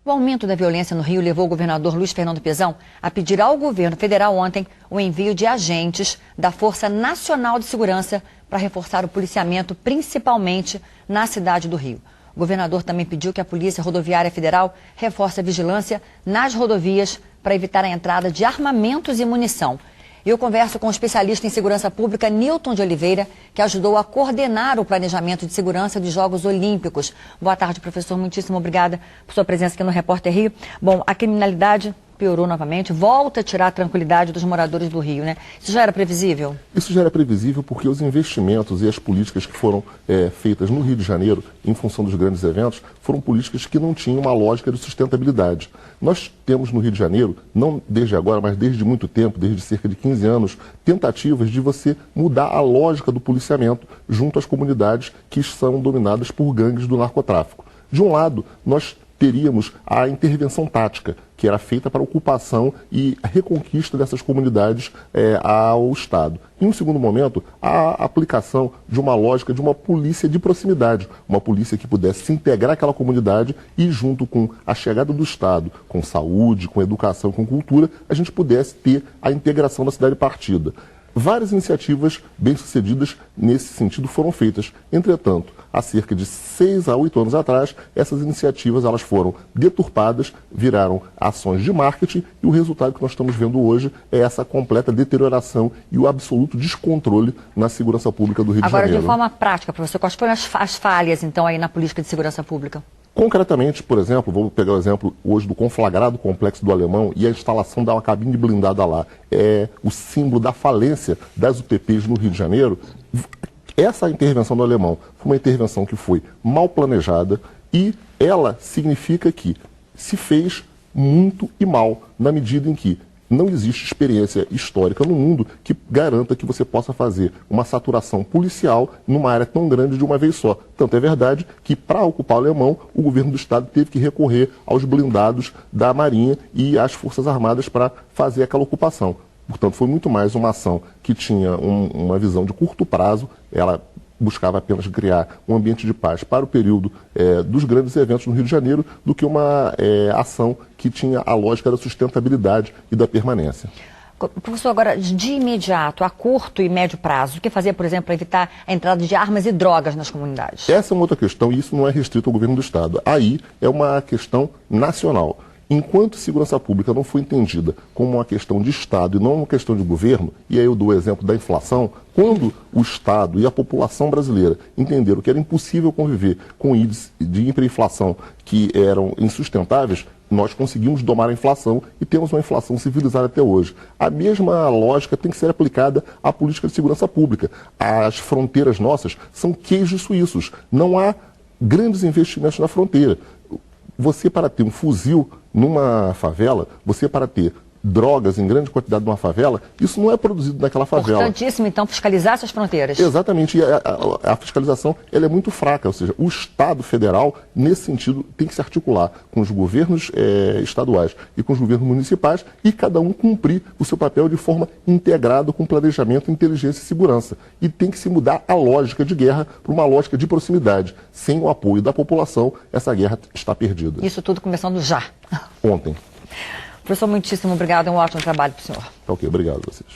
O aumento da violência no Rio levou o governador Luiz Fernando Pezão a pedir ao governo federal ontem o envio de agentes da Força Nacional de Segurança para reforçar o policiamento, principalmente na cidade do Rio. O governador também pediu que a Polícia Rodoviária Federal reforce a vigilância nas rodovias para evitar a entrada de armamentos e munição. Eu converso com o especialista em segurança pública, Nilton de Oliveira, que ajudou a coordenar o planejamento de segurança dos Jogos Olímpicos. Boa tarde, professor. Muitíssimo obrigada por sua presença aqui no Repórter Rio. Bom, a criminalidade piorou novamente, volta a tirar a tranquilidade dos moradores do Rio, né? Isso já era previsível? Isso já era previsível porque os investimentos e as políticas que foram feitas no Rio de Janeiro, em função dos grandes eventos, foram políticas que não tinham uma lógica de sustentabilidade. Nós temos no Rio de Janeiro, não desde agora, mas desde muito tempo, desde cerca de 15 anos, tentativas de você mudar a lógica do policiamento junto às comunidades que são dominadas por gangues do narcotráfico. De um lado, nós teríamos a intervenção tática, que era feita para a ocupação e a reconquista dessas comunidades ao Estado. Em um segundo momento, a aplicação de uma lógica de uma polícia de proximidade, uma polícia que pudesse se integrar àquela comunidade e, junto com a chegada do Estado, com saúde, com educação, com cultura, a gente pudesse ter a integração da cidade partida. Várias iniciativas bem-sucedidas nesse sentido foram feitas. Entretanto, há cerca de 6 a 8 anos atrás, essas iniciativas elas foram deturpadas, viraram ações de marketing e o resultado que nós estamos vendo hoje é essa completa deterioração e o absoluto descontrole na segurança pública do Rio de Janeiro. Agora, de forma prática, professor, quais foram as falhas, então, aí na política de segurança pública? Concretamente, por exemplo, vou pegar o exemplo hoje do conflagrado complexo do Alemão e a instalação da cabine blindada lá. É o símbolo da falência das UTPs no Rio de Janeiro. Essa intervenção do Alemão foi uma intervenção que foi mal planejada e ela significa que se fez muito e mal, na medida em que não existe experiência histórica no mundo que garanta que você possa fazer uma saturação policial numa área tão grande de uma vez só. Tanto é verdade que, para ocupar o Alemão, o governo do Estado teve que recorrer aos blindados da Marinha e às Forças Armadas para fazer aquela ocupação. Portanto, foi muito mais uma ação que tinha uma visão de curto prazo, ela buscava apenas criar um ambiente de paz para o período dos grandes eventos no Rio de Janeiro, do que uma ação que tinha a lógica da sustentabilidade e da permanência. Professor, agora, de imediato, a curto e médio prazo, o que fazer, por exemplo, para evitar a entrada de armas e drogas nas comunidades? Essa é uma outra questão e isso não é restrito ao governo do Estado. Aí é uma questão nacional. Enquanto segurança pública não foi entendida como uma questão de Estado e não uma questão de governo, e aí eu dou o exemplo da inflação, quando o Estado e a população brasileira entenderam que era impossível conviver com índices de hiperinflação que eram insustentáveis, nós conseguimos domar a inflação e temos uma inflação civilizada até hoje. A mesma lógica tem que ser aplicada à política de segurança pública. As fronteiras nossas são queijos suíços. Não há grandes investimentos na fronteira. Você, para ter um fuzil numa favela, você, para ter drogas em grande quantidade numa favela, isso não é produzido naquela favela. Importantíssimo, então, fiscalizar essas fronteiras. Exatamente, e a fiscalização ela é muito fraca, ou seja, o Estado federal, nesse sentido, tem que se articular com os governos estaduais e com os governos municipais e cada um cumprir o seu papel de forma integrada com planejamento, inteligência e segurança. E tem que se mudar a lógica de guerra para uma lógica de proximidade. Sem o apoio da população, essa guerra está perdida. Isso tudo começando já. Ontem. Professor, muitíssimo obrigado. Um ótimo trabalho para o senhor. Ok, obrigado a vocês.